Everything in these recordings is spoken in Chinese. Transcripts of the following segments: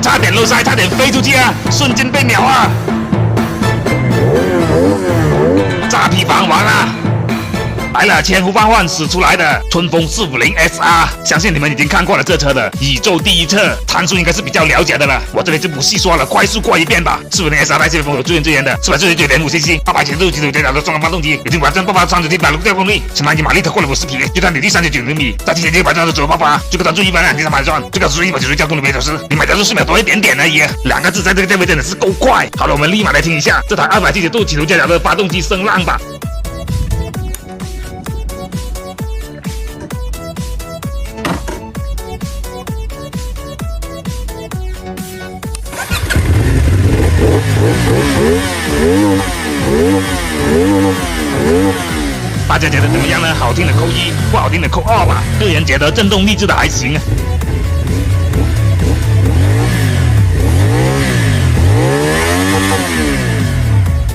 差点漏塞，差点飞出去啊！瞬间被秒啊！炸皮房完了！来了，千呼万唤始出来的春风450 SR， 相信你们已经看过了这车的宇宙第一车，参数应该是比较了解的了，我这里就不细说了，快速过一遍吧。450 SR 带7风有助燃支援的，499.5cc，800千基础脚的双缸发动机，有劲完整爆发3700公里，1000马力，超过了50匹，最大扭矩39厘米，在前前100转的左右爆发，最高转速12300转，最高时速199公里每小时，你买加速4秒多一点点而已，2个字在这个价位真的是够快。好了，我们立马来听一下这台270度起头架脚的发动机声浪吧。大家觉得怎么样呢？好听的扣1，不好听的扣2吧。个人觉得震动励志的还行啊。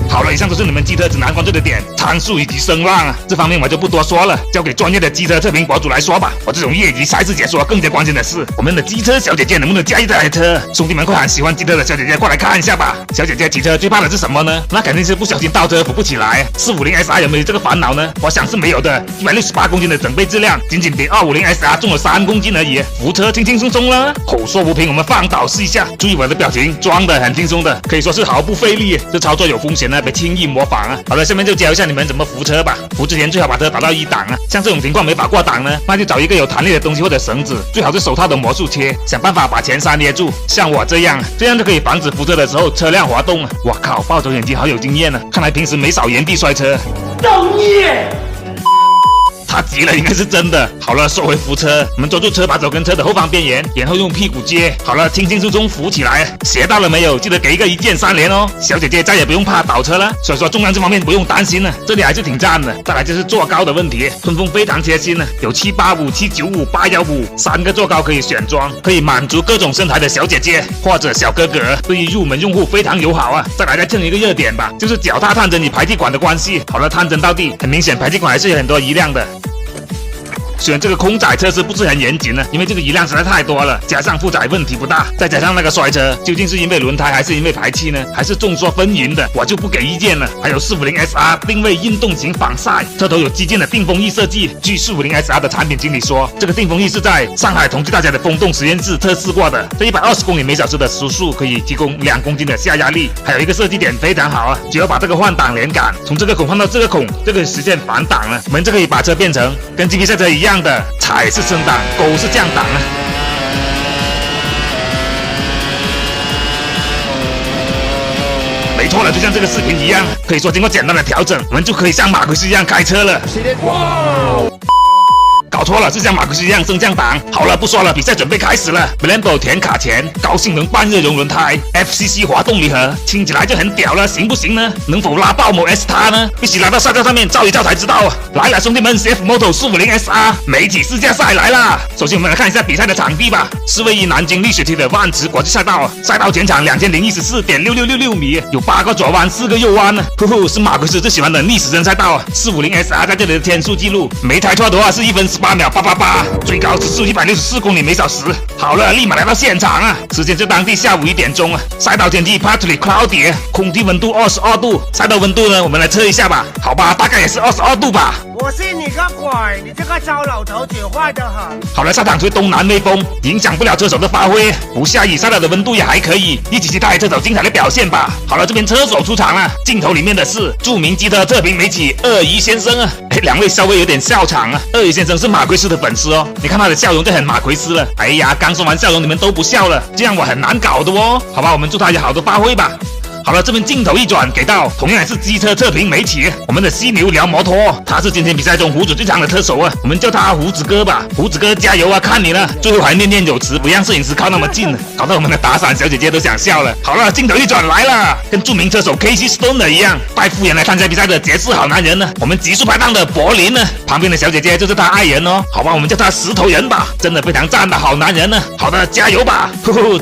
好了，以上都是你们机车指南关注的点，参数以及声浪啊，这方面我就不多说了，交给专业的机车测评博主来说吧。我这种业余赛事解说更加关键的是，我们的机车小姐姐能不能驾驭这台车？兄弟们，快喊喜欢机车的小姐姐过来看一下吧！小姐姐骑车最怕的是什么呢？那肯定是不小心倒车扶不起来。450 SR 有没有这个烦恼呢？我想是没有的。168公斤的整备质量，仅比250 SR 重了3公斤而已，扶车轻轻松松了。口说无凭，我们放倒试一下。注意我的表情，装的很轻松的，可以说是毫不费力。这操作有风险呢，别轻易模仿啊！好了，下面就教一下你们怎么扶车吧。扶之前最好把车打到1档啊，像这种情况没法过档呢，那就找一个有弹力的东西或者绳子，最好是手套的魔术切，想办法把前刹捏住，像我这样就可以防止扶车的时候车辆滑动啊！我靠，暴走眼睛好有经验啊，看来平时没少原地摔车。造孽！他急了，应该是真的。好了，收回扶车，我们抓住车把手跟车的后方边缘，然后用屁股接。好了，轻轻松松扶起来。学到了没有？记得给一个1键3连哦。小姐姐再也不用怕倒车了，所以说重量这方面不用担心了，这里还是挺赞的。再来就是坐高的问题，春风非常贴心呢，有785、795、815，3个坐高可以选装，可以满足各种身材的小姐姐或者小哥哥，对于入门用户非常友好啊。再来蹭一个热点吧，就是脚踏探针与排气管的关系。好了，探针到地，很明显排气管还是有很多余量的。虽然这个空载测试不是很严谨呢，因为这个余量实在太多了，加上负载问题不大，再加上那个摔车，究竟是因为轮胎还是因为排气呢？还是众说纷纭的，我就不给意见了。还有450 SR 定位运动型防晒，车头有激进的定风翼设计。据450 SR 的产品经理说，这个定风翼是在上海同济大家的风洞实验室测试过的，这120公里每小时的时速可以提供2公斤的下压力。还有一个设计点非常好啊，只要把这个换挡连杆从这个孔换到这个孔，就可以实现反挡了。我们就可以把车变成跟 GP 赛车一样的踩是升档，勾是降档啊。没错了，就像这个视频一样，可以说经过简单的调整，我们就可以像马奎斯一样开车了。搞错了，是像马奎斯一样升降档。好了，不说了，比赛准备开始了。Brembo 甜卡钳，高性能半热熔轮胎 ，FCC 滑动离合，听起来就很屌了，行不行呢？能否拉爆某 S 叉呢？必须拉到赛道上面照一照才知道啊！来了，兄弟们 ，CF Moto 450 SR 媒体试驾赛来啦！首先我们来看一下比赛的场地吧，是位于南京绿雪梯的万池国际赛道，赛道全长2014.6666米，有8个左弯，4个右弯呢。是马奎斯最喜欢的逆时针赛道啊！450 SR 在这里的天数记录，没猜错的话是1分18秒888，最高时速164公里每小时。好了，立马来到现场啊！时间是当地下午1点钟啊。赛道天气 partly cloudy， 空气温度22度。赛道温度呢，我们来测一下吧。好吧，大概也是22度吧。我信你个鬼！你这个糟老头子坏得很。好了，赛场吹东南微风，影响不了车手的发挥，不下雨，赛道的温度也还可以，一起期待车手精彩的表现吧。好了，这边车手出场了，镜头里面的是著名机车测评媒体鳄鱼先生啊。2位稍微有点笑场啊。鳄鱼先生是马奎斯的粉丝哦，你看他的笑容就很马奎斯了。哎呀，刚说完笑容你们都不笑了，这样我很难搞的哦。好吧，我们祝他有好的发挥吧。好了，这边镜头一转，给到同样也是机车测评媒体，我们的犀牛聊摩托，他是今天比赛中胡子最长的车手啊，我们叫他胡子哥吧。胡子哥加油啊，看你了！最后还念念有词，不让摄影师靠那么近了，搞得我们的打伞小姐姐都想笑了。好了，镜头一转来了，跟著名车手 Casey Stoner 一样，带复原来参加比赛的杰斯好男人呢，我们极速拍档的柏林呢，旁边的小姐姐就是他爱人哦。好吧，我们叫他石头人吧，真的非常赞的好男人呢。好的，加油吧！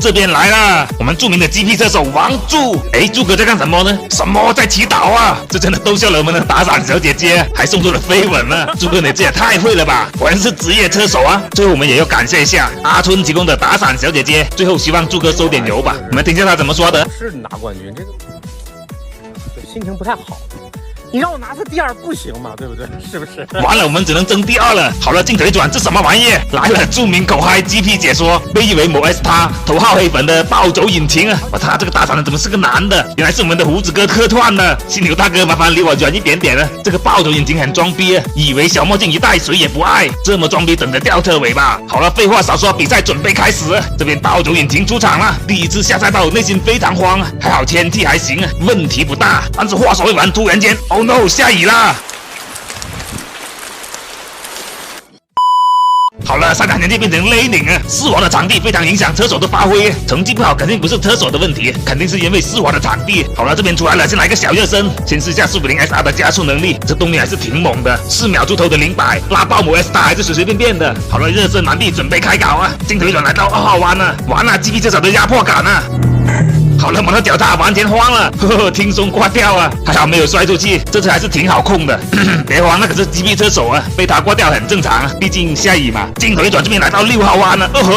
这边来了，我们著名的 GP 车手王柱。诸葛在干什么呢？什么在祈祷啊？这真的逗笑了我们的打伞小姐姐，还送出了飞吻呢。诸葛你这也太会了吧，果然是职业车手啊。最后我们也要感谢一下阿春提供的打伞小姐姐，最后希望诸葛收点油吧。我们听一下他怎么说的。是拿冠军，这个心情不太好。你让我拿次第二不行吗？对不对？是不是？完了，我们只能争第二了。好了，进腿转，这什么玩意？来了，著名口嗨 GP 解说，被誉为某 S 他头号黑粉的暴走引擎啊！我操，这个打伞的怎么是个男的？原来是我们的胡子哥客串的。犀牛大哥，麻烦离我远一点点啊！这个暴走引擎很装逼啊，以为小墨镜一戴谁也不爱，这么装逼等着吊车尾吧？好了，废话少说，比赛准备开始。这边暴走引擎出场了，第一次下赛道，内心非常慌啊，还好天气还行啊，问题不大。但是话说一完，突然间 ，Oh no， 下雨啦！好了，赛场年纪变成雷岭啊！湿滑的场地非常影响车手的发挥，成绩不好肯定不是车手的问题，肯定是因为湿滑的场地。好了，这边出来了，先来个小热身，先试一下450 SR 的加速能力，这动力还是挺猛的，4秒出头的0-100，拉爆某 S 他还是随随便便的。好了，热身完毕，准备开搞啊！进腿转来到2号弯了，完了 ，GP 车手的压迫感啊！好了，摩托脚踏完全慌了，呵呵，轻松挂掉啊！还好没有摔出去，这车还是挺好控的。别慌，那可是 GP 车手啊，被他挂掉很正常啊，毕竟下雨嘛。镜头一转，这边来到6号弯了，哦吼，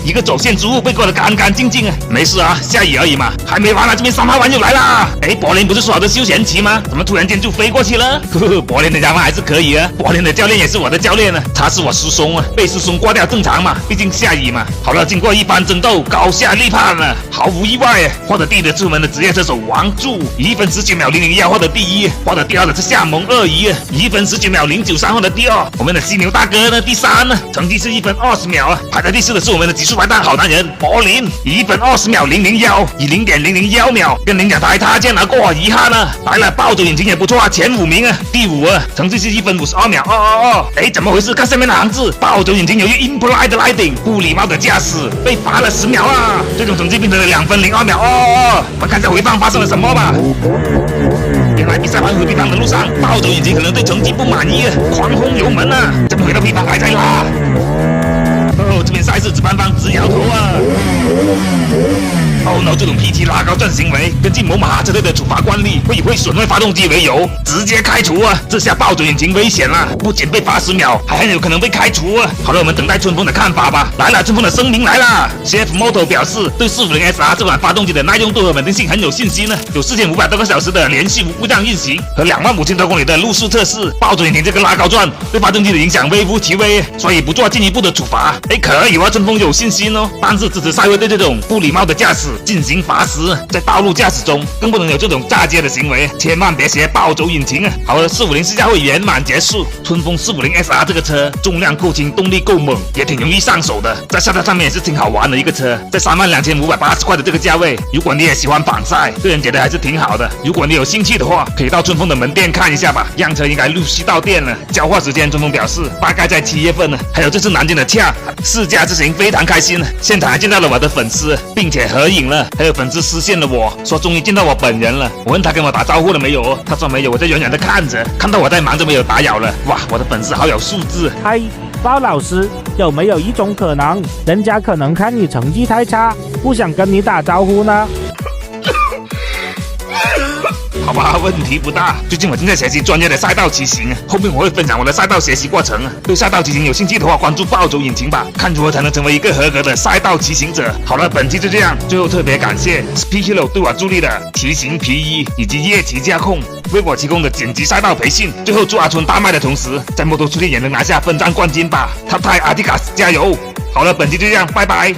一个走线失误被过得干干净净啊。没事啊，下雨而已嘛，还没完了，这边3号弯又来啦。哎，柏林不是说好的休闲期吗？怎么突然间就飞过去了？呵呵，柏林的家伙还是可以啊，柏林的教练也是我的教练啊，他是我师兄啊，被师兄挂掉正常嘛，毕竟下雨嘛。好了，经过一番争斗，高下立判了，毫无意外，获得第一的是我们的职业车手王柱，1分19秒001获得第一，获得第二的是夏蒙2仪，1分19秒093获得第二。我们的犀牛大哥呢，第3呢，成绩是1分20秒啊。排在第4的是我们的极速白蛋好男人柏林，1分20秒001，以0.001秒跟领奖台擦肩而过，遗憾啊。来了，暴走引擎也不错啊，前5名啊，第5啊，成绩是1分52秒222。哎，怎么回事？看下面的行字，暴走引擎由于 impolite riding 不礼貌的驾驶被罚了10秒啊，最终成绩变成了2分02秒222。我们看一下回放发生了什么吧。原来比赛完回地方的路上，暴走引擎可能对成绩不满意，狂轰油门啊！这边回到地方还在拉。哦，这边赛事主办方直摇头啊。Oh no！ 这种 PT 拉高转行为，根据某马车队的处罚惯例，会以会损坏发动机为由，直接开除啊！这下暴走引擎危险了，不仅被罚10秒，还很有可能被开除啊！好了，我们等待春风的看法吧。来了，春风的声明来了。CF Moto 表示，对450 SR 这款发动机的耐用度和稳定性很有信心呢，有4500多个小时的连续无故障运行和25000多公里的路试测试。暴走引擎这个拉高转对发动机的影响微乎其微，所以不做进一步的处罚。哎，可以啊，春风有信心哦，但是支持赛会对这种不礼貌的驾驶进行罚时，在道路驾驶中更不能有这种炸街的行为，千万别学暴走引擎啊！好了，450试驾会圆满结束。春风450 SR 这个车重量够轻，动力够猛，也挺容易上手的，在赛道上面也是挺好玩的一个车。在32580块的这个价位，如果你也喜欢仿赛，个人觉得还是挺好的。如果你有兴趣的话，可以到春风的门店看一下吧，样车应该陆续到店了。交货时间，春风表示大概在7月份呢。还有这次南京的洽试驾之行非常开心，现场还见到了我的粉丝，并且合影了。还有粉丝私信了我说终于见到我本人了，我问他跟我打招呼了没有，他说没有，我在远远的看着，看到我在忙就没有打扰了。哇，我的粉丝好有素质。嗨，包老师，有没有一种可能，人家可能看你成绩太差，不想跟你打招呼呢？好吧，问题不大。最近我正在学习专业的赛道骑行，后面我会分享我的赛道学习过程。对赛道骑行有兴趣的话，关注暴走引擎吧，看如何才能成为一个合格的赛道骑行者。好了，本期就这样。最后特别感谢 Speedhero 对我助力的骑行皮衣以及夜骑驾控为我提供的剪辑赛道培训。最后祝阿春大卖的同时，在摩托出力也能拿下分站冠军吧！他太阿迪卡斯加油！好了，本期就这样，拜拜。